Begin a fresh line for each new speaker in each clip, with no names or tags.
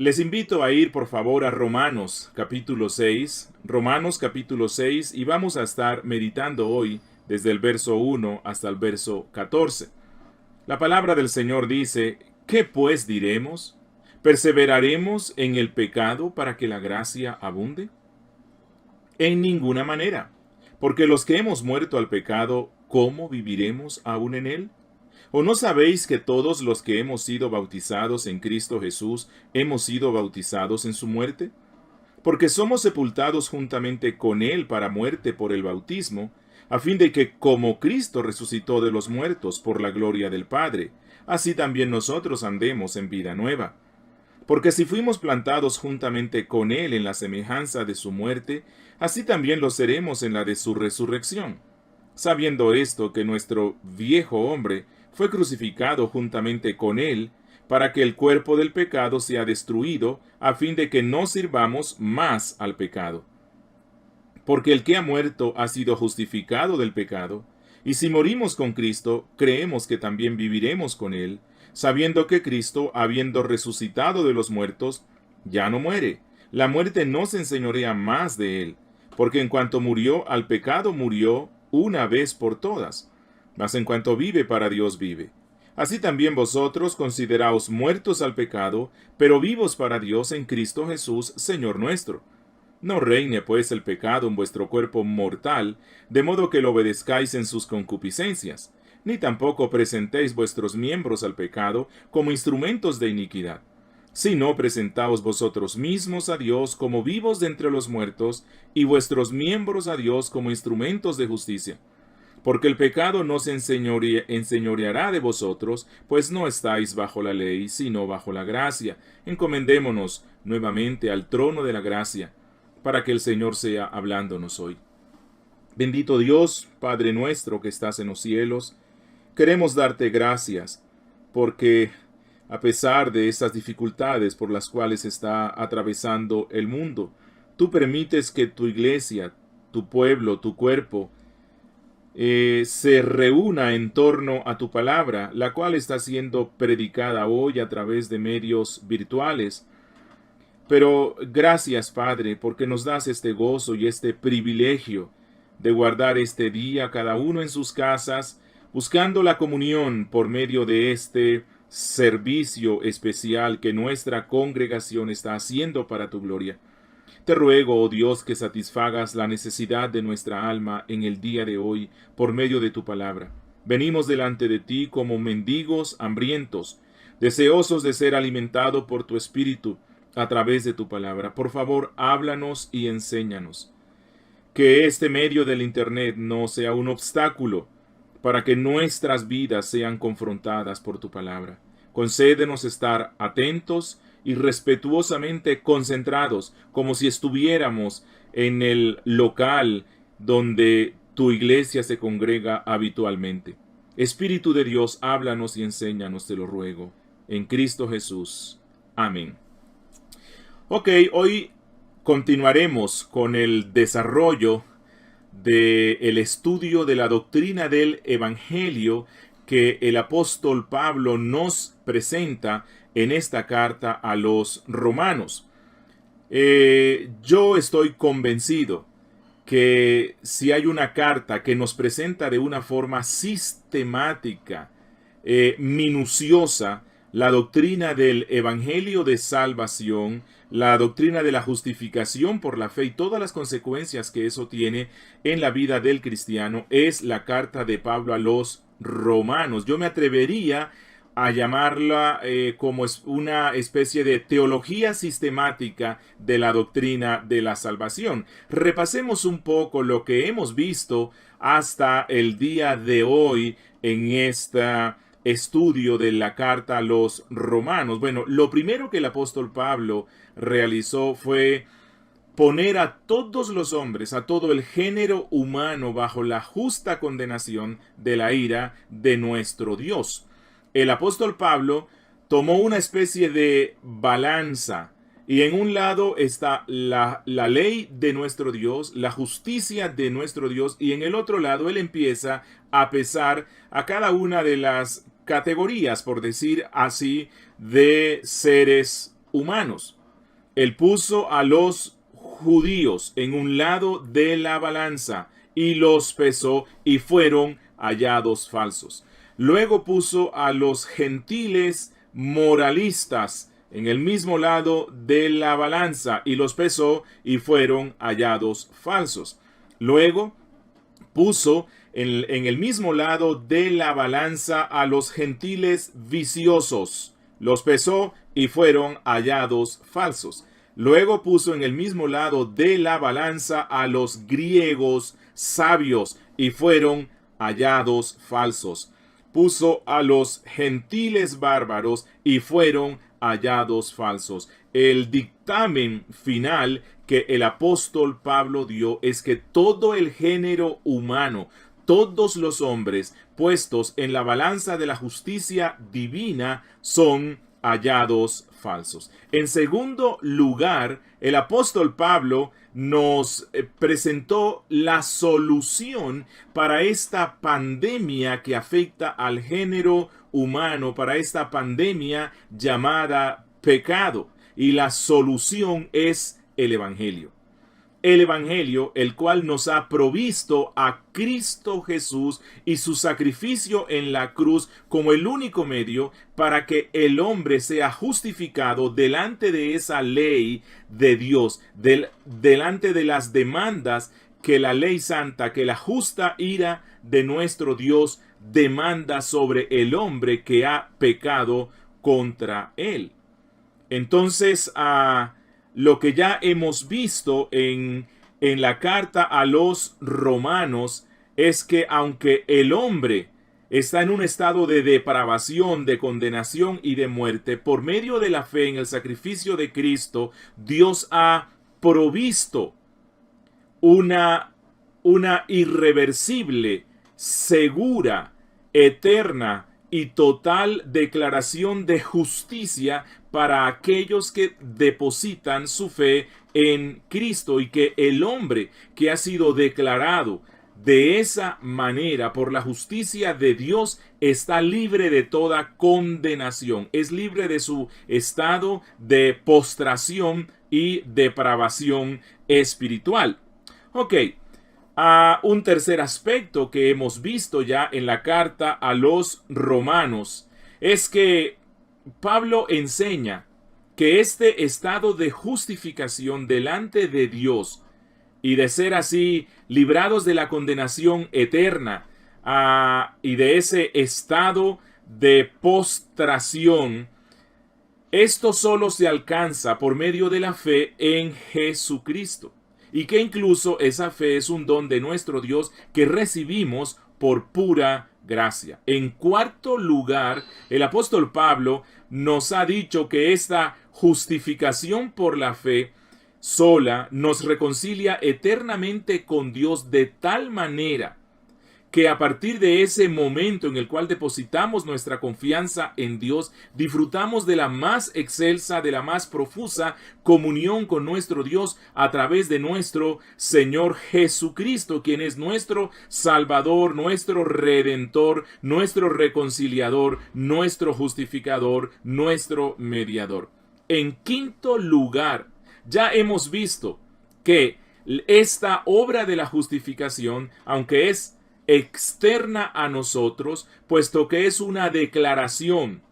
Les invito a ir por favor a Romanos capítulo 6, y vamos a estar meditando hoy desde el verso 1 hasta el verso 14. La palabra del Señor dice: ¿qué pues diremos? ¿Perseveraremos en el pecado para que la gracia abunde? En ninguna manera, porque los que hemos muerto al pecado, ¿cómo viviremos aún en él? ¿O no sabéis que todos los que hemos sido bautizados en Cristo Jesús hemos sido bautizados en su muerte? Porque somos sepultados juntamente con Él para muerte por el bautismo, a fin de que, como Cristo resucitó de los muertos por la gloria del Padre, así también nosotros andemos en vida nueva. Porque si fuimos plantados juntamente con Él en la semejanza de su muerte, así también lo seremos en la de su resurrección. Sabiendo esto, que nuestro viejo hombre fue crucificado juntamente con Él, para que el cuerpo del pecado sea destruido, a fin de que no sirvamos más al pecado. Porque el que ha muerto ha sido justificado del pecado, y si morimos con Cristo, creemos que también viviremos con Él, sabiendo que Cristo, habiendo resucitado de los muertos, ya no muere. La muerte no se enseñorea más de Él, porque en cuanto murió al pecado, murió una vez por todas, mas en cuanto vive, para Dios vive. Así también vosotros consideraos muertos al pecado, pero vivos para Dios en Cristo Jesús, Señor nuestro. No reine pues el pecado en vuestro cuerpo mortal, de modo que lo obedezcáis en sus concupiscencias, ni tampoco presentéis vuestros miembros al pecado como instrumentos de iniquidad, sino presentaos vosotros mismos a Dios como vivos de entre los muertos, y vuestros miembros a Dios como instrumentos de justicia. Porque el pecado no se enseñoreará de vosotros, pues no estáis bajo la ley, sino bajo la gracia. Encomendémonos nuevamente al trono de la gracia, para que el Señor sea hablándonos hoy. Bendito Dios, Padre nuestro que estás en los cielos, queremos darte gracias, porque a pesar de estas dificultades por las cuales está atravesando el mundo, tú permites que tu iglesia, tu pueblo, tu cuerpo, se reúna en torno a tu palabra, la cual está siendo predicada hoy a través de medios virtuales. Pero gracias, Padre, porque nos das este gozo y este privilegio de guardar este día cada uno en sus casas, buscando la comunión por medio de este servicio especial que nuestra congregación está haciendo para tu gloria. Te ruego, oh Dios, que satisfagas la necesidad de nuestra alma en el día de hoy por medio de tu palabra. Venimos delante de ti como mendigos hambrientos, deseosos de ser alimentados por tu Espíritu a través de tu palabra. Por favor, háblanos y enséñanos. Que este medio del Internet no sea un obstáculo para que nuestras vidas sean confrontadas por tu palabra. Concédenos estar atentos y respetuosamente concentrados, como si estuviéramos en el local donde tu iglesia se congrega habitualmente. Espíritu de Dios, háblanos y enséñanos, te lo ruego. En Cristo Jesús. Amén. Ok, hoy continuaremos con el desarrollo del estudio de la doctrina del Evangelio que el apóstol Pablo nos presenta en esta carta a los romanos. Yo estoy convencido que si hay una carta que nos presenta de una forma sistemática, minuciosa, la doctrina del Evangelio de salvación, la doctrina de la justificación por la fe y todas las consecuencias que eso tiene en la vida del cristiano, es la carta de Pablo a los romanos. Yo me atrevería a llamarla como una especie de teología sistemática de la doctrina de la salvación. Repasemos un poco lo que hemos visto hasta el día de hoy en esta estudio de la carta a los romanos. Bueno, lo primero que el apóstol Pablo realizó fue poner a todos los hombres, a todo el género humano bajo la justa condenación de la ira de nuestro Dios. El apóstol Pablo tomó una especie de balanza y en un lado está la ley de nuestro Dios, la justicia de nuestro Dios, y en el otro lado él empieza a pesar a cada una de las categorías, por decir así, de seres humanos. Él puso a los judíos en un lado de la balanza y los pesó y fueron hallados falsos. Luego puso a los gentiles moralistas en el mismo lado de la balanza y los pesó y fueron hallados falsos. Luego puso en el mismo lado de la balanza a los gentiles viciosos, los pesó y fueron hallados falsos. Luego puso en el mismo lado de la balanza a los griegos sabios y fueron hallados falsos. Puso a los gentiles bárbaros y fueron hallados falsos. El dictamen final que el apóstol Pablo dio es que todo el género humano, todos los hombres puestos en la balanza de la justicia divina son hallados falsos. En segundo lugar, el apóstol Pablo nos presentó la solución para esta pandemia que afecta al género humano, para esta pandemia llamada pecado. Y la solución es el Evangelio. El Evangelio, el cual nos ha provisto a Cristo Jesús y su sacrificio en la cruz como el único medio para que el hombre sea justificado delante de esa ley de Dios, delante de las demandas que la ley santa, que la justa ira de nuestro Dios demanda sobre el hombre que ha pecado contra él. Entonces, lo que ya hemos visto en la carta a los romanos es que aunque el hombre está en un estado de depravación, de condenación y de muerte, por medio de la fe en el sacrificio de Cristo, Dios ha provisto una irreversible, segura, eterna y total declaración de justicia para aquellos que depositan su fe en Cristo, y que el hombre que ha sido declarado de esa manera por la justicia de Dios está libre de toda condenación, es libre de su estado de postración y depravación espiritual. Ok. Un tercer aspecto que hemos visto ya en la carta a los romanos es que Pablo enseña que este estado de justificación delante de Dios y de ser así librados de la condenación eterna y de ese estado de postración, esto solo se alcanza por medio de la fe en Jesucristo. Y que incluso esa fe es un don de nuestro Dios que recibimos por pura gracia. En cuarto lugar, el apóstol Pablo nos ha dicho que esta justificación por la fe sola nos reconcilia eternamente con Dios de tal manera que a partir de ese momento en el cual depositamos nuestra confianza en Dios, disfrutamos de la más excelsa, de la más profusa comunión con nuestro Dios a través de nuestro Señor Jesucristo, quien es nuestro Salvador, nuestro Redentor, nuestro reconciliador, nuestro justificador, nuestro mediador. En quinto lugar, ya hemos visto que esta obra de la justificación, aunque es externa a nosotros, puesto que es una declaración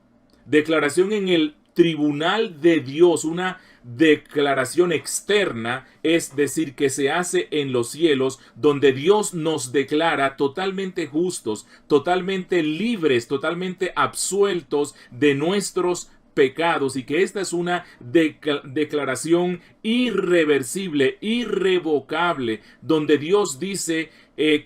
en el tribunal de Dios, una declaración externa, es decir, que se hace en los cielos, donde Dios nos declara totalmente justos, totalmente libres, totalmente absueltos de nuestros pecados, y que esta es una declaración irreversible, irrevocable, donde Dios dice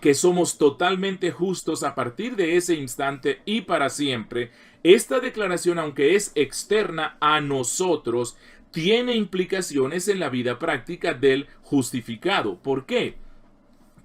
que somos totalmente justos a partir de ese instante y para siempre. Esta declaración, aunque es externa a nosotros, tiene implicaciones en la vida práctica del justificado. ¿Por qué?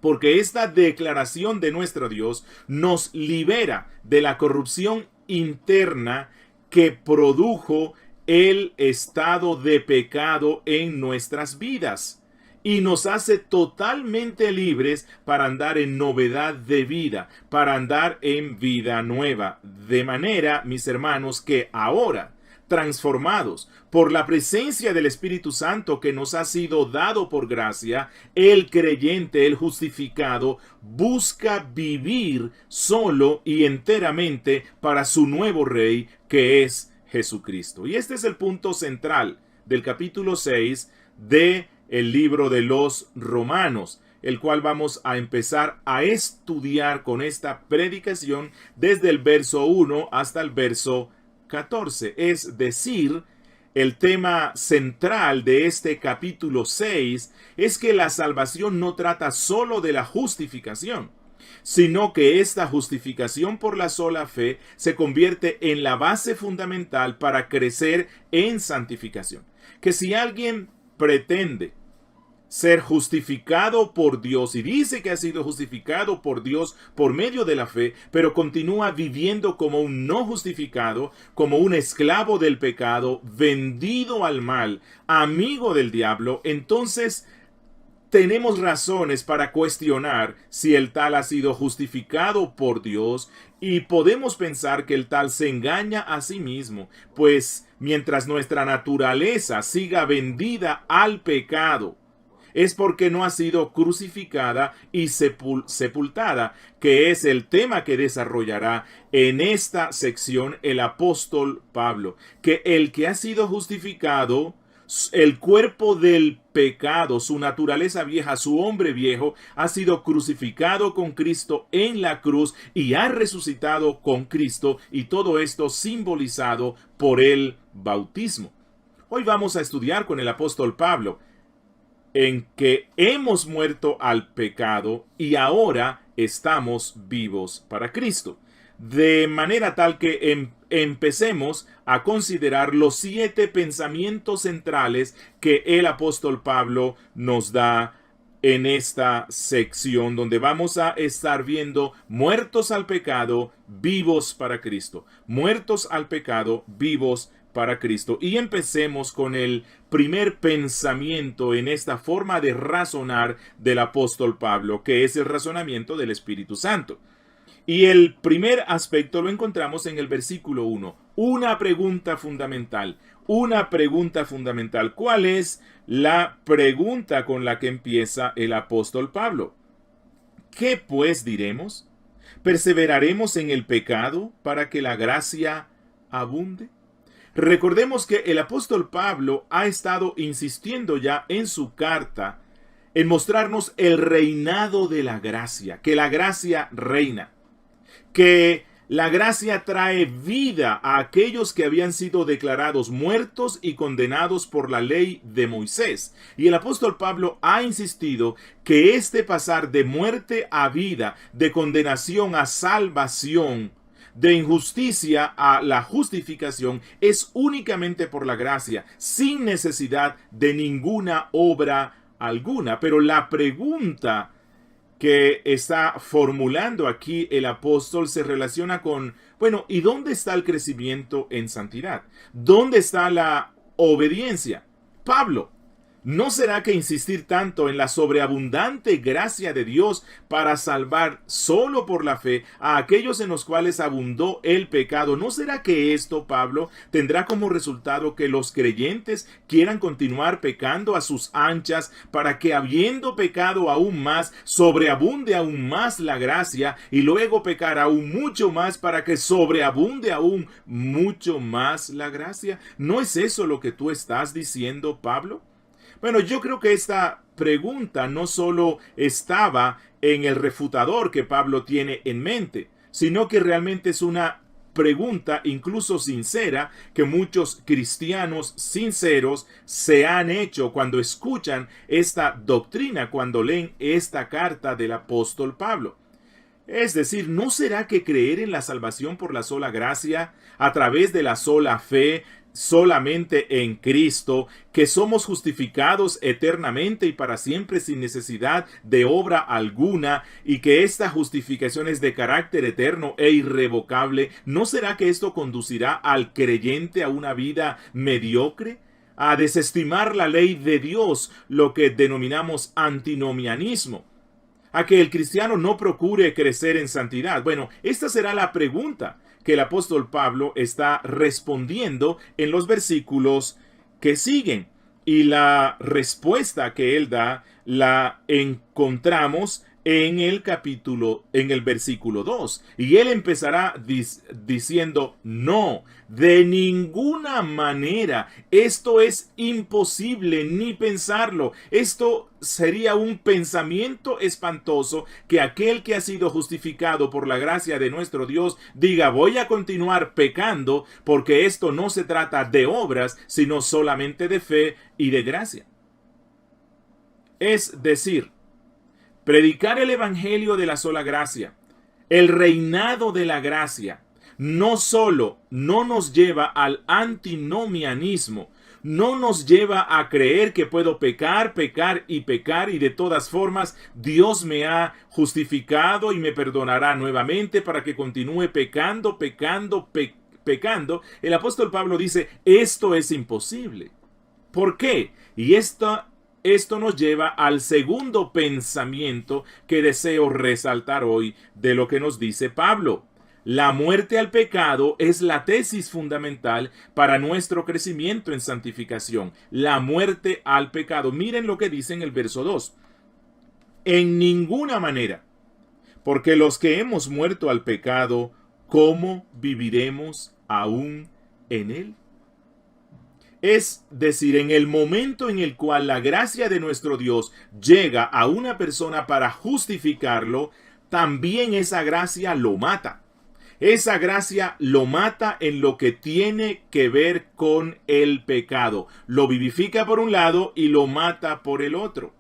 Porque esta declaración de nuestro Dios nos libera de la corrupción interna que produjo el estado de pecado en nuestras vidas, y nos hace totalmente libres para andar en novedad de vida, para andar en vida nueva. De manera, mis hermanos, que ahora transformados por la presencia del Espíritu Santo que nos ha sido dado por gracia. El creyente, el justificado, busca vivir solo y enteramente para su nuevo Rey, que es Jesucristo. Y este es el punto central del capítulo 6 de el libro de los Romanos, el cual vamos a empezar a estudiar con esta predicación desde el verso 1 hasta el verso 14. Es decir, el tema central de este capítulo 6 es que la salvación no trata solo de la justificación, sino que esta justificación por la sola fe se convierte en la base fundamental para crecer en santificación. Que si alguien pretende ser justificado por Dios y dice que ha sido justificado por Dios por medio de la fe, pero continúa viviendo como un no justificado, como un esclavo del pecado, vendido al mal, amigo del diablo, entonces tenemos razones para cuestionar si el tal ha sido justificado por Dios, y podemos pensar que el tal se engaña a sí mismo, pues mientras nuestra naturaleza siga vendida al pecado, es porque no ha sido crucificada y sepultada, que es el tema que desarrollará en esta sección el apóstol Pablo, que el que ha sido justificado, el cuerpo del pecado, su naturaleza vieja, su hombre viejo, ha sido crucificado con Cristo en la cruz y ha resucitado con Cristo, y todo esto simbolizado por el bautismo. Hoy vamos a estudiar con el apóstol Pablo en que hemos muerto al pecado y ahora estamos vivos para Cristo. De manera tal que empecemos a considerar los 7 pensamientos centrales que el apóstol Pablo nos da en esta sección, donde vamos a estar viendo muertos al pecado, vivos para Cristo. Muertos al pecado, vivos para Cristo. Y empecemos con el primer pensamiento en esta forma de razonar del apóstol Pablo, que es el razonamiento del Espíritu Santo. Y el primer aspecto lo encontramos en el versículo 1. Una pregunta fundamental. Una pregunta fundamental. ¿Cuál es la pregunta con la que empieza el apóstol Pablo? ¿Qué pues diremos? ¿Perseveraremos en el pecado para que la gracia abunde? Recordemos que el apóstol Pablo ha estado insistiendo ya en su carta en mostrarnos el reinado de la gracia, que la gracia reina, que la gracia trae vida a aquellos que habían sido declarados muertos y condenados por la ley de Moisés. Y el apóstol Pablo ha insistido que este pasar de muerte a vida, de condenación a salvación, de injusticia a la justificación, es únicamente por la gracia, sin necesidad de ninguna obra alguna. Pero la pregunta que está formulando aquí el apóstol se relaciona con, bueno, ¿y dónde está el crecimiento en santidad? ¿Dónde está la obediencia? Pablo, ¿no será que insistir tanto en la sobreabundante gracia de Dios para salvar solo por la fe a aquellos en los cuales abundó el pecado? ¿No será que esto, Pablo, tendrá como resultado que los creyentes quieran continuar pecando a sus anchas para que, habiendo pecado aún más, sobreabunde aún más la gracia, y luego pecar aún mucho más para que sobreabunde aún mucho más la gracia? ¿No es eso lo que tú estás diciendo, Pablo? Bueno, yo creo que esta pregunta no solo estaba en el refutador que Pablo tiene en mente, sino que realmente es una pregunta incluso sincera que muchos cristianos sinceros se han hecho cuando escuchan esta doctrina, cuando leen esta carta del apóstol Pablo. Es decir, ¿no será que creer en la salvación por la sola gracia, a través de la sola fe, solamente en Cristo, que somos justificados eternamente y para siempre sin necesidad de obra alguna, y que esta justificación es de carácter eterno e irrevocable? ¿No será que esto conducirá al creyente a una vida mediocre, a desestimar la ley de Dios, lo que denominamos antinomianismo, a que el cristiano no procure crecer en santidad? Bueno, esta será la pregunta que el apóstol Pablo está respondiendo en los versículos que siguen. Y la respuesta que él da la encontramos en el versículo 2. Y él empezará diciendo: no, de ninguna manera, esto es imposible ni pensarlo. Esto sería un pensamiento espantoso, que aquel que ha sido justificado por la gracia de nuestro Dios diga: voy a continuar pecando, porque esto no se trata de obras, sino solamente de fe y de gracia. Es decir, predicar el evangelio de la sola gracia, el reinado de la gracia, no solo no nos lleva al antinomianismo, no nos lleva a creer que puedo pecar y de todas formas Dios me ha justificado y me perdonará nuevamente para que continúe pecando. El apóstol Pablo dice: esto es imposible. ¿Por qué? Y esto nos lleva al segundo pensamiento que deseo resaltar hoy de lo que nos dice Pablo. La muerte al pecado es la tesis fundamental para nuestro crecimiento en santificación. La muerte al pecado. Miren lo que dice en el verso 2. En ninguna manera, porque los que hemos muerto al pecado, ¿cómo viviremos aún en él? Es decir, en el momento en el cual la gracia de nuestro Dios llega a una persona para justificarlo, también esa gracia lo mata. Esa gracia lo mata en lo que tiene que ver con el pecado. Lo vivifica por un lado y lo mata por el otro.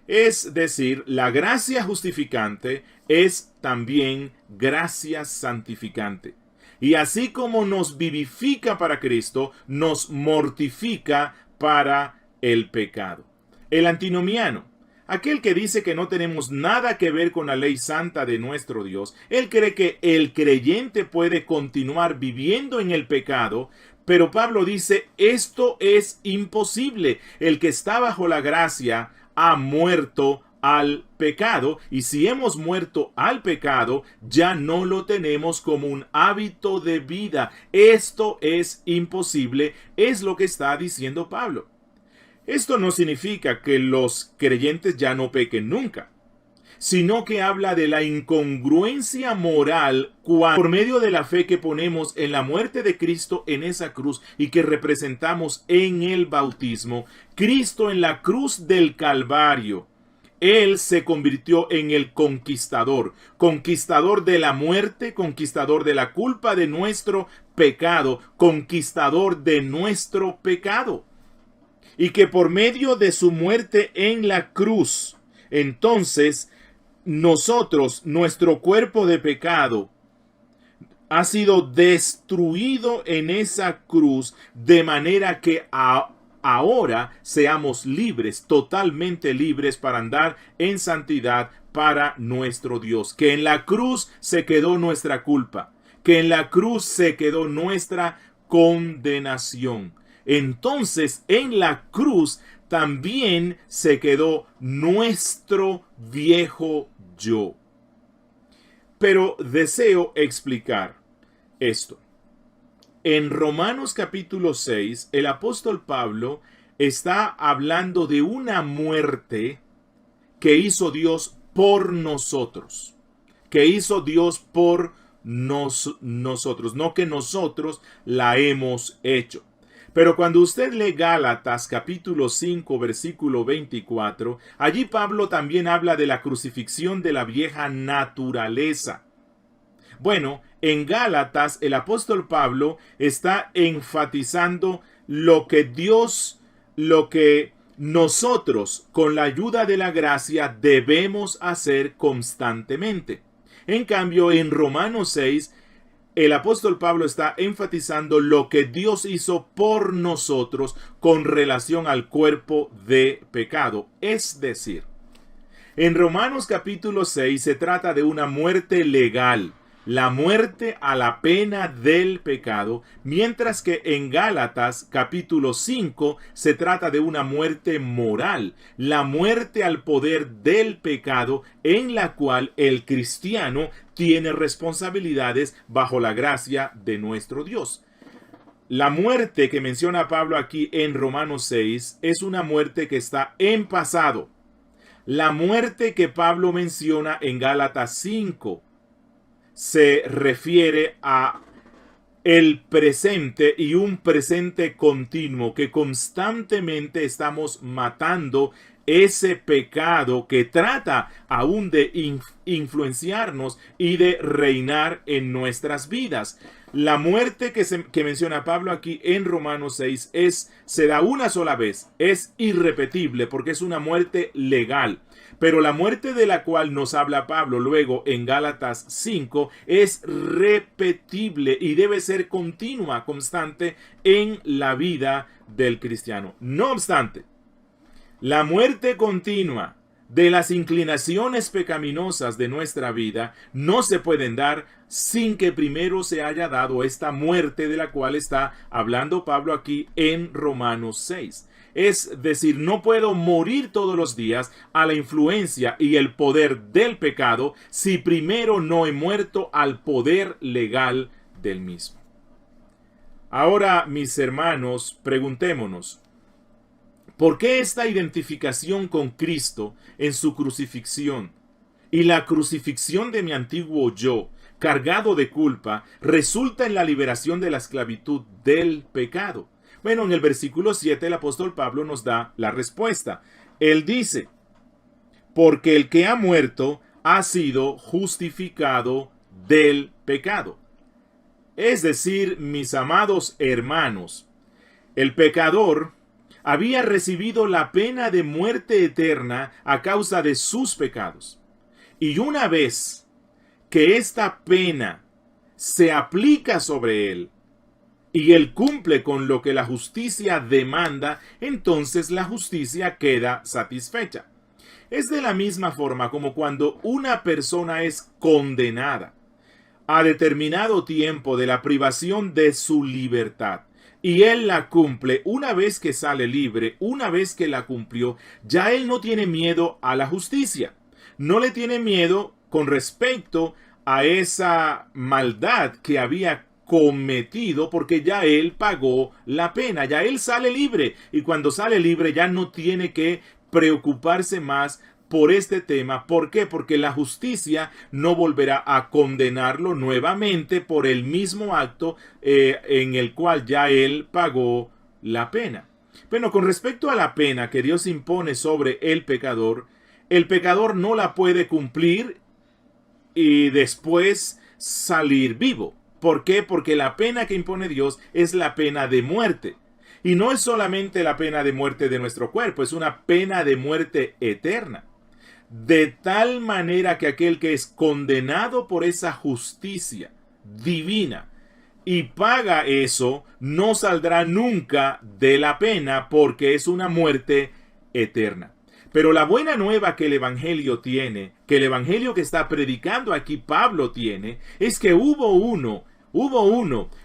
Es decir, la gracia justificante es también gracia santificante. Y así como nos vivifica para Cristo, nos mortifica para el pecado. El antinomiano, aquel que dice que no tenemos nada que ver con la ley santa de nuestro Dios, él cree que el creyente puede continuar viviendo en el pecado, pero Pablo dice: esto es imposible. El que está bajo la gracia ha muerto al pecado, y si hemos muerto al pecado, ya no lo tenemos como un hábito de vida. Esto es imposible, es lo que está diciendo Pablo. Esto no significa que los creyentes ya no pequen nunca, sino que habla de la incongruencia moral por medio de la fe que ponemos en la muerte de Cristo en esa cruz y que representamos en el bautismo. Cristo en la cruz del Calvario, Él se convirtió en el conquistador de la muerte, conquistador de la culpa de nuestro pecado, conquistador de nuestro pecado. Y que por medio de su muerte en la cruz, entonces nuestro cuerpo de pecado ha sido destruido en esa cruz, de manera que ahora seamos libres, totalmente libres para andar en santidad para nuestro Dios. Que en la cruz se quedó nuestra culpa, que en la cruz se quedó nuestra condenación. Entonces en la cruz también se quedó nuestro viejo yo. Pero deseo explicar esto. En Romanos capítulo 6, el apóstol Pablo está hablando de una muerte que hizo Dios por nosotros. Que hizo Dios por nosotros, no que nosotros la hemos hecho. Pero cuando usted lee Gálatas capítulo 5 versículo 24, allí Pablo también habla de la crucifixión de la vieja naturaleza. Bueno, en Gálatas el apóstol Pablo está enfatizando lo que nosotros con la ayuda de la gracia debemos hacer constantemente. En cambio, en Romanos 6, el apóstol Pablo está enfatizando lo que Dios hizo por nosotros con relación al cuerpo de pecado. Es decir, en Romanos capítulo 6 se trata de una muerte legal, la muerte a la pena del pecado, mientras que en Gálatas capítulo 5 se trata de una muerte moral, la muerte al poder del pecado, en la cual el cristiano tiene responsabilidades bajo la gracia de nuestro Dios. La muerte que menciona Pablo aquí en Romanos 6 es una muerte que está en pasado. La muerte que Pablo menciona en Gálatas 5 se refiere a el presente y un presente continuo que constantemente estamos matando ese pecado que trata aún de influenciarnos y de reinar en nuestras vidas. La muerte que menciona Pablo aquí en Romanos 6 se da una sola vez, es irrepetible porque es una muerte legal. Pero la muerte de la cual nos habla Pablo luego en Gálatas 5 es repetible y debe ser continua, constante en la vida del cristiano. No obstante, la muerte continua de las inclinaciones pecaminosas de nuestra vida no se pueden dar sin que primero se haya dado esta muerte de la cual está hablando Pablo aquí en Romanos 6. Es decir, no puedo morir todos los días a la influencia y el poder del pecado si primero no he muerto al poder legal del mismo. Ahora, mis hermanos, preguntémonos, ¿por qué esta identificación con Cristo en su crucifixión y la crucifixión de mi antiguo yo, cargado de culpa, resulta en la liberación de la esclavitud del pecado? Bueno, en el versículo 7 el apóstol Pablo nos da la respuesta. Él dice, porque el que ha muerto ha sido justificado del pecado. Es decir, mis amados hermanos, el pecador había recibido la pena de muerte eterna a causa de sus pecados. Y una vez que esta pena se aplica sobre él, y él cumple con lo que la justicia demanda, entonces la justicia queda satisfecha. Es de la misma forma como cuando una persona es condenada a determinado tiempo de la privación de su libertad y él la cumple. Una vez que sale libre, una vez que la cumplió, ya él no tiene miedo a la justicia. No le tiene miedo con respecto a esa maldad que había cometido, porque ya él pagó la pena, ya él sale libre, y cuando sale libre ya no tiene que preocuparse más por este tema. ¿Por qué? Porque la justicia no volverá a condenarlo nuevamente por el mismo acto en el cual ya él pagó la pena. Bueno, con respecto a la pena que Dios impone sobre el pecador no la puede cumplir y después salir vivo. ¿Por qué? Porque la pena que impone Dios es la pena de muerte. Y no es solamente la pena de muerte de nuestro cuerpo, es una pena de muerte eterna. De tal manera que aquel que es condenado por esa justicia divina y paga eso, no saldrá nunca de la pena porque es una muerte eterna. Pero la buena nueva que el Evangelio tiene, que el Evangelio que está predicando aquí Pablo tiene, es que hubo uno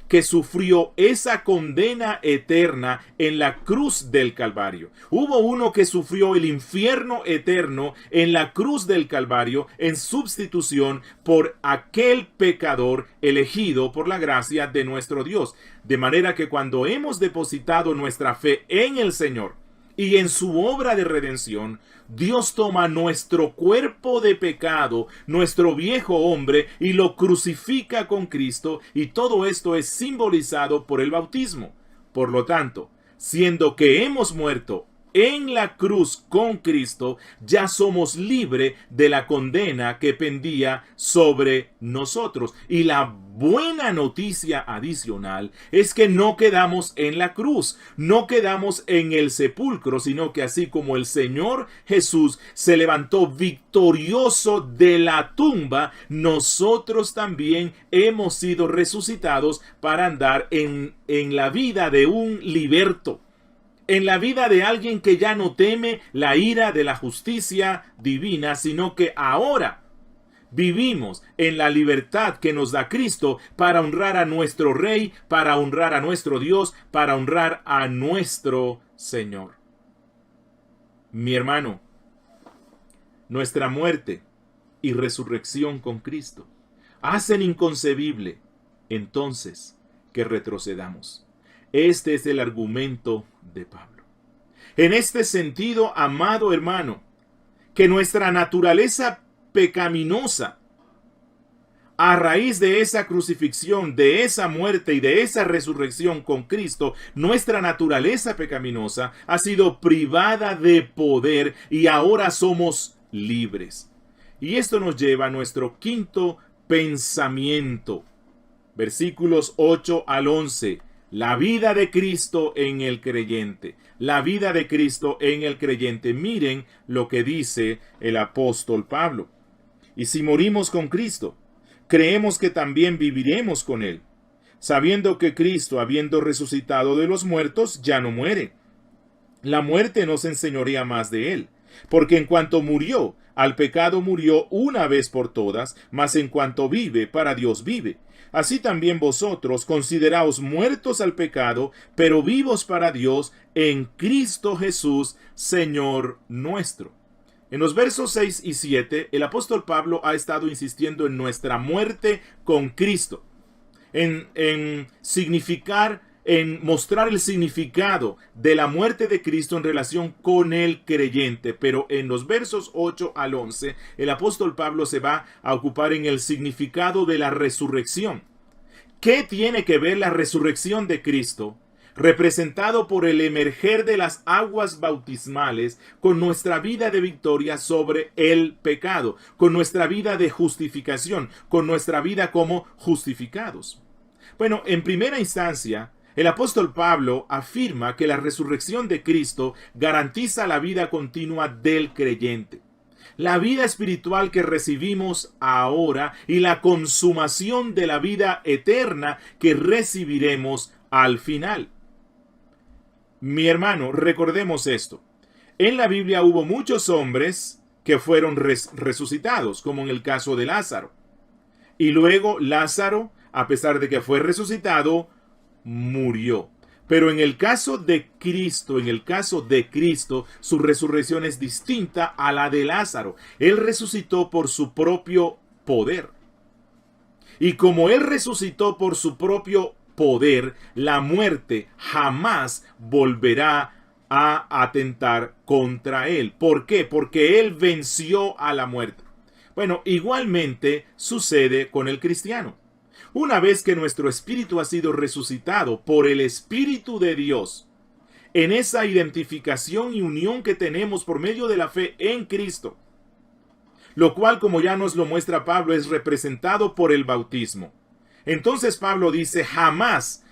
que sufrió esa condena eterna en la cruz del Calvario. Hubo uno que sufrió el infierno eterno en la cruz del Calvario en sustitución por aquel pecador elegido por la gracia de nuestro Dios. De manera que cuando hemos depositado nuestra fe en el Señor y en su obra de redención, Dios toma nuestro cuerpo de pecado, nuestro viejo hombre, y lo crucifica con Cristo, y todo esto es simbolizado por el bautismo. Por lo tanto, siendo que hemos muerto en la cruz con Cristo, ya somos libres de la condena que pendía sobre nosotros. Y la buena noticia adicional es que no quedamos en la cruz, no quedamos en el sepulcro, sino que así como el Señor Jesús se levantó victorioso de la tumba, nosotros también hemos sido resucitados para andar en la vida de un liberto, en la vida de alguien que ya no teme la ira de la justicia divina, sino que ahora vivimos en la libertad que nos da Cristo para honrar a nuestro Rey, para honrar a nuestro Dios, para honrar a nuestro Señor. Mi hermano, nuestra muerte y resurrección con Cristo hacen inconcebible, entonces, que retrocedamos. Este es el argumento de Pablo. En este sentido, amado hermano, que nuestra naturaleza pecaminosa, a raíz de esa crucifixión, de esa muerte y de esa resurrección con Cristo, nuestra naturaleza pecaminosa ha sido privada de poder y ahora somos libres. Y esto nos lleva a nuestro quinto pensamiento. Versículos 8 al 11. La vida de Cristo en el creyente. La vida de Cristo en el creyente. Miren lo que dice el apóstol Pablo. Y si morimos con Cristo, creemos que también viviremos con Él, sabiendo que Cristo, habiendo resucitado de los muertos, ya no muere. La muerte no se enseñorea más de Él, porque en cuanto murió, al pecado murió una vez por todas, mas en cuanto vive, para Dios vive. Así también vosotros consideraos muertos al pecado, pero vivos para Dios en Cristo Jesús, Señor nuestro. En los versos 6 y 7, el apóstol Pablo ha estado insistiendo en nuestra muerte con Cristo, en significar, en mostrar el significado de la muerte de Cristo en relación con el creyente. Pero en los versos 8 al 11, el apóstol Pablo se va a ocupar en el significado de la resurrección. ¿Qué tiene que ver la resurrección de Cristo, representado por el emerger de las aguas bautismales, con nuestra vida de victoria sobre el pecado, con nuestra vida de justificación, con nuestra vida como justificados? Bueno, en primera instancia, el apóstol Pablo afirma que la resurrección de Cristo garantiza la vida continua del creyente, la vida espiritual que recibimos ahora y la consumación de la vida eterna que recibiremos al final. Mi hermano, recordemos esto. En la Biblia hubo muchos hombres que fueron resucitados, como en el caso de Lázaro. Y luego Lázaro, a pesar de que fue resucitado, murió. Pero en el caso de Cristo, su resurrección es distinta a la de Lázaro. Él resucitó por su propio poder. Y como Él resucitó por su propio poder, la muerte jamás volverá a atentar contra Él. ¿Por qué? Porque Él venció a la muerte. Bueno, igualmente sucede con el cristiano. Una vez que nuestro espíritu ha sido resucitado por el Espíritu de Dios, en esa identificación y unión que tenemos por medio de la fe en Cristo, lo cual, como ya nos lo muestra Pablo, es representado por el bautismo. Entonces Pablo dice, jamás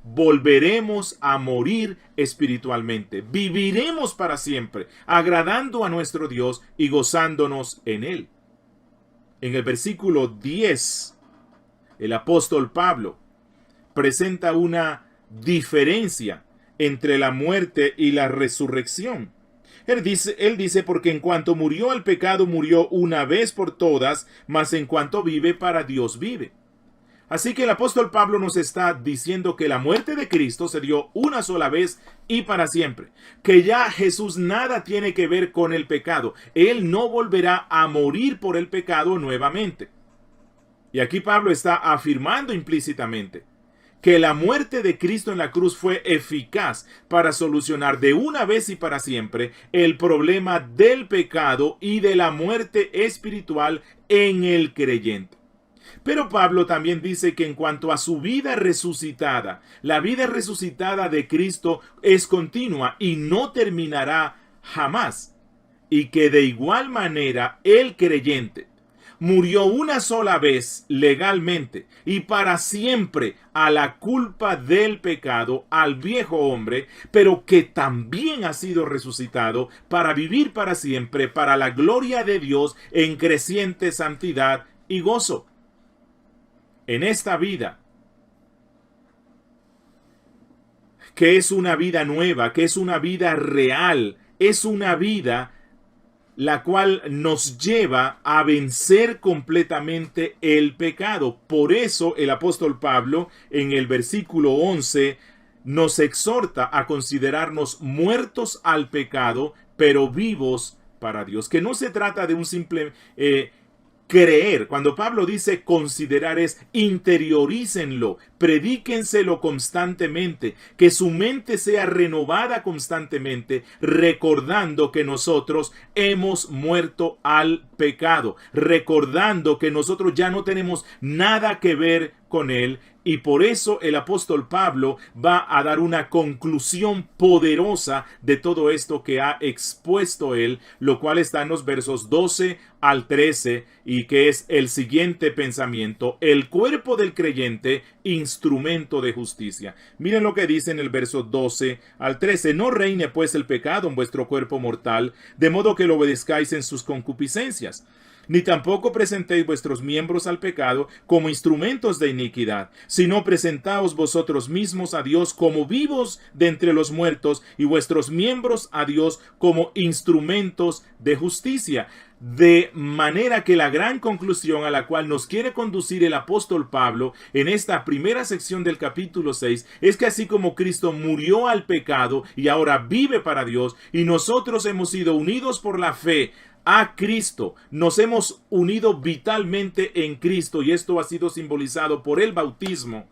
volveremos a morir espiritualmente. Viviremos para siempre, agradando a nuestro Dios y gozándonos en Él. En el versículo 10, el apóstol Pablo presenta una diferencia entre la muerte y la resurrección. Él dice, porque en cuanto murió el pecado, murió una vez por todas, mas en cuanto vive, para Dios vive. Así que el apóstol Pablo nos está diciendo que la muerte de Cristo se dio una sola vez y para siempre. Que ya Jesús nada tiene que ver con el pecado. Él no volverá a morir por el pecado nuevamente. Y aquí Pablo está afirmando implícitamente que la muerte de Cristo en la cruz fue eficaz para solucionar de una vez y para siempre el problema del pecado y de la muerte espiritual en el creyente. Pero Pablo también dice que en cuanto a su vida resucitada, la vida resucitada de Cristo es continua y no terminará jamás. Y que de igual manera el creyente murió una sola vez legalmente y para siempre a la culpa del pecado, al viejo hombre, pero que también ha sido resucitado para vivir para siempre, para la gloria de Dios en creciente santidad y gozo. En esta vida, que es una vida nueva, que es una vida real, es una vida la cual nos lleva a vencer completamente el pecado. Por eso el apóstol Pablo en el versículo 11 nos exhorta a considerarnos muertos al pecado, pero vivos para Dios. Que no se trata de un simple creer. Cuando Pablo dice considerar es interiorícenlo, predíquenselo constantemente, que su mente sea renovada constantemente, recordando que nosotros hemos muerto al pecado, recordando que nosotros ya no tenemos nada que ver con él. Y por eso el apóstol Pablo va a dar una conclusión poderosa de todo esto que ha expuesto él, lo cual está en los versos 12 al 13 y que es el siguiente pensamiento: el cuerpo del creyente, instrumento de justicia. Miren lo que dice en el verso 12 al 13: no reine pues el pecado en vuestro cuerpo mortal, de modo que lo obedezcáis en sus concupiscencias. Ni tampoco presentéis vuestros miembros al pecado como instrumentos de iniquidad, sino presentaos vosotros mismos a Dios como vivos de entre los muertos, y vuestros miembros a Dios como instrumentos de justicia. De manera que la gran conclusión a la cual nos quiere conducir el apóstol Pablo en esta primera sección del capítulo 6 es que así como Cristo murió al pecado y ahora vive para Dios, y nosotros hemos sido unidos por la fe a Cristo, nos hemos unido vitalmente en Cristo, y esto ha sido simbolizado por el bautismo,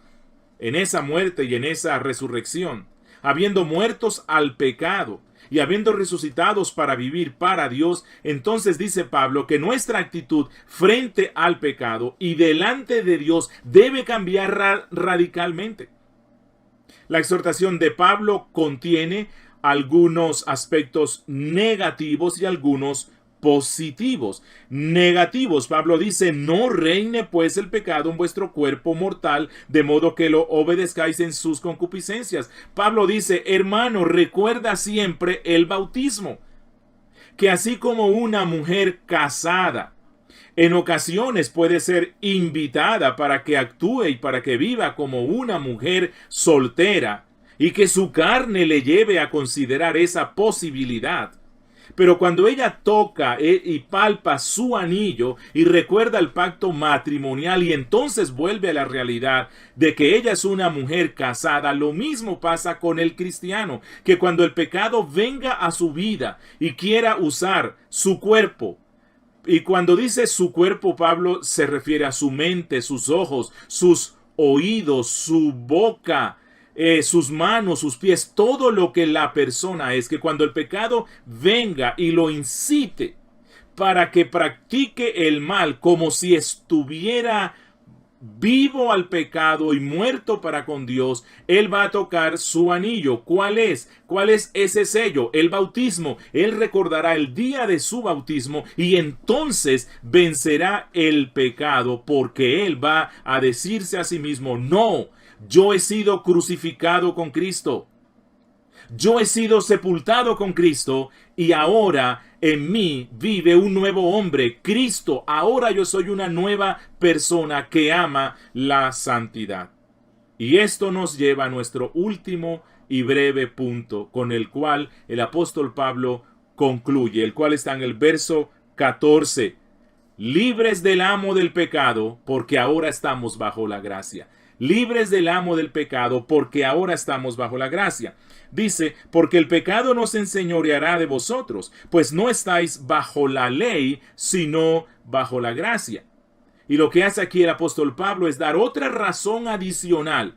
en esa muerte y en esa resurrección, habiendo muertos al pecado y habiendo resucitados para vivir para Dios. Entonces dice Pablo que nuestra actitud frente al pecado y delante de Dios debe cambiar radicalmente. La exhortación de Pablo contiene algunos aspectos negativos y algunos positivos. Negativos: Pablo dice: no reine pues el pecado en vuestro cuerpo mortal, de modo que lo obedezcáis en sus concupiscencias. Pablo dice: hermano, recuerda siempre el bautismo, que así como una mujer casada en ocasiones puede ser invitada para que actúe y para que viva como una mujer soltera, y que su carne le lleve a considerar esa posibilidad, pero cuando ella toca y palpa su anillo y recuerda el pacto matrimonial, y entonces vuelve a la realidad de que ella es una mujer casada, lo mismo pasa con el cristiano, que cuando el pecado venga a su vida y quiera usar su cuerpo, y cuando dice su cuerpo, Pablo se refiere a su mente, sus ojos, sus oídos, su boca, sus manos, sus pies, todo lo que la persona es, que cuando el pecado venga y lo incite para que practique el mal como si estuviera vivo al pecado y muerto para con Dios, él va a tocar su anillo. ¿Cuál es? ¿Cuál es ese sello? El bautismo. Él recordará el día de su bautismo y entonces vencerá el pecado, porque él va a decirse a sí mismo: no, yo he sido crucificado con Cristo. Yo he sido sepultado con Cristo y ahora en mí vive un nuevo hombre, Cristo. Ahora yo soy una nueva persona que ama la santidad. Y esto nos lleva a nuestro último y breve punto, con el cual el apóstol Pablo concluye, el cual está en el verso 14. Libres del amo del pecado, porque ahora estamos bajo la gracia. Libres del amo del pecado, porque ahora estamos bajo la gracia. Dice: porque el pecado no se enseñoreará de vosotros, pues no estáis bajo la ley, sino bajo la gracia. Y lo que hace aquí el apóstol Pablo es dar otra razón adicional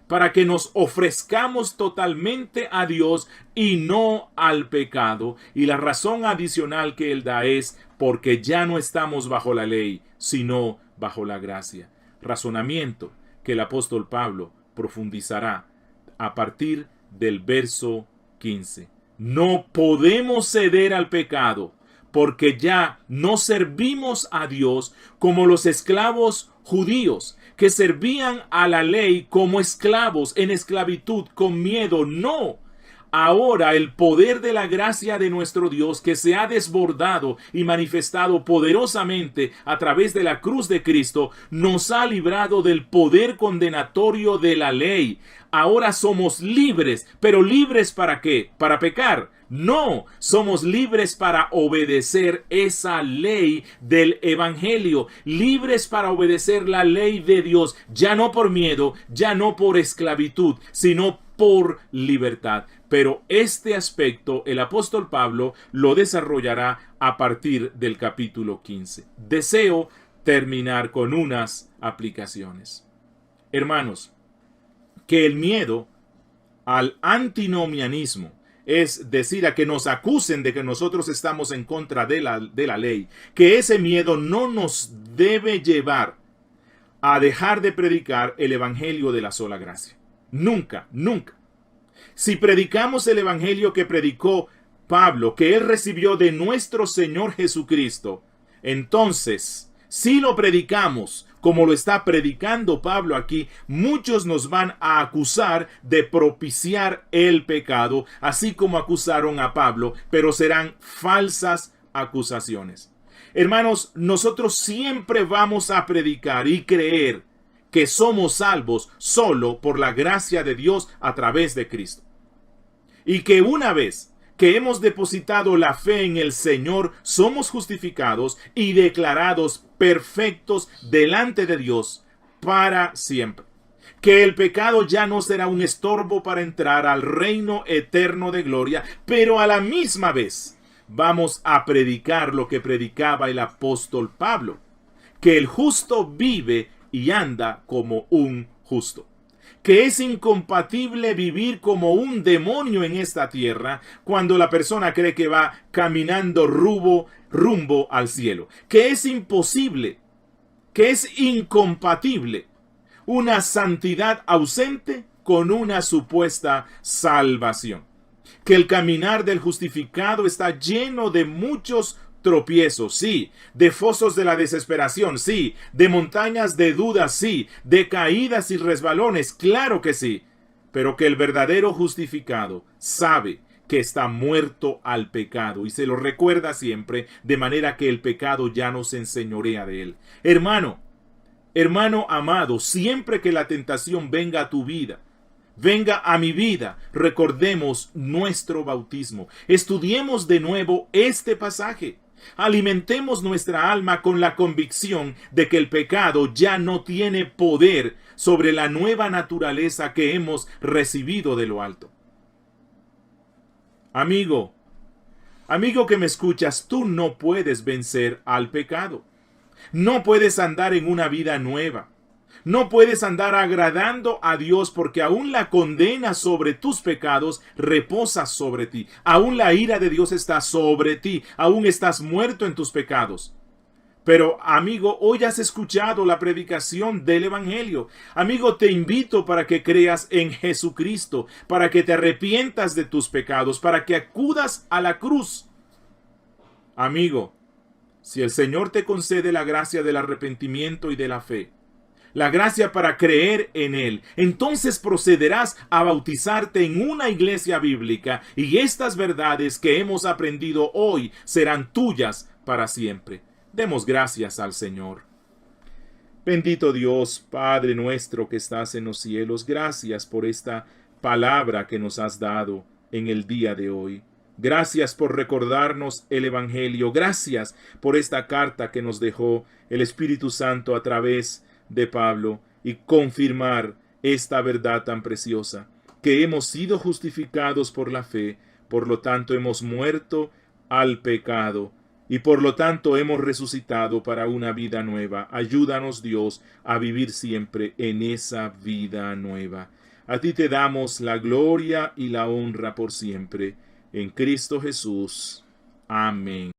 para que nos ofrezcamos totalmente a Dios y no al pecado. Y la razón adicional que él da es: porque ya no estamos bajo la ley, sino bajo la gracia. Razonamiento que el apóstol Pablo profundizará a partir del verso 15. No podemos ceder al pecado, porque ya no servimos a Dios como los esclavos judíos, que servían a la ley como esclavos en esclavitud, con miedo. No. Ahora el poder de la gracia de nuestro Dios, que se ha desbordado y manifestado poderosamente a través de la cruz de Cristo, nos ha librado del poder condenatorio de la ley. Ahora somos libres, pero ¿libres para qué? ¿Para pecar? No, somos libres para obedecer esa ley del evangelio, libres para obedecer la ley de Dios, ya no por miedo, ya no por esclavitud, sino por libertad. Pero este aspecto el apóstol Pablo lo desarrollará a partir del capítulo 15. Deseo terminar con unas aplicaciones. Hermanos, que el miedo al antinomianismo, es decir, a que nos acusen de que nosotros estamos en contra de la ley, que ese miedo no nos debe llevar a dejar de predicar el evangelio de la sola gracia. Nunca, nunca. Si predicamos el evangelio que predicó Pablo, que él recibió de nuestro Señor Jesucristo, entonces, si lo predicamos como lo está predicando Pablo aquí, muchos nos van a acusar de propiciar el pecado, así como acusaron a Pablo, pero serán falsas acusaciones. Hermanos, nosotros siempre vamos a predicar y creer que somos salvos solo por la gracia de Dios a través de Cristo. Y que una vez que hemos depositado la fe en el Señor, somos justificados y declarados perfectos delante de Dios para siempre. Que el pecado ya no será un estorbo para entrar al reino eterno de gloria, pero a la misma vez vamos a predicar lo que predicaba el apóstol Pablo, que el justo vive y anda como un justo. Que es incompatible vivir como un demonio en esta tierra cuando la persona cree que va caminando rumbo al cielo. Que es imposible, que es incompatible una santidad ausente con una supuesta salvación. Que el caminar del justificado está lleno de muchos tropiezos, sí, de fosos de la desesperación, sí, de montañas de dudas, sí, de caídas y resbalones, claro que sí, pero que el verdadero justificado sabe que está muerto al pecado y se lo recuerda siempre, de manera que el pecado ya no se enseñorea de él. Hermano amado, siempre que la tentación venga a tu vida, venga a mi vida, recordemos nuestro bautismo. Estudiemos de nuevo este pasaje. Alimentemos nuestra alma con la convicción de que el pecado ya no tiene poder sobre la nueva naturaleza que hemos recibido de lo alto. Amigo que me escuchas, tú no puedes vencer al pecado. No puedes andar en una vida nueva. No puedes andar agradando a Dios porque aún la condena sobre tus pecados reposa sobre ti. Aún la ira de Dios está sobre ti. Aún estás muerto en tus pecados. Pero, amigo, hoy has escuchado la predicación del Evangelio. Amigo, te invito para que creas en Jesucristo, para que te arrepientas de tus pecados, para que acudas a la cruz. Amigo, si el Señor te concede la gracia del arrepentimiento y de la fe, la gracia para creer en Él, entonces procederás a bautizarte en una iglesia bíblica y estas verdades que hemos aprendido hoy serán tuyas para siempre. Demos gracias al Señor. Bendito Dios, Padre nuestro que estás en los cielos, gracias por esta palabra que nos has dado en el día de hoy. Gracias por recordarnos el Evangelio. Gracias por esta carta que nos dejó el Espíritu Santo a través de Pablo y confirmar esta verdad tan preciosa, que hemos sido justificados por la fe, por lo tanto hemos muerto al pecado y por lo tanto hemos resucitado para una vida nueva. Ayúdanos, Dios, a vivir siempre en esa vida nueva. A ti te damos la gloria y la honra por siempre. En Cristo Jesús. Amén.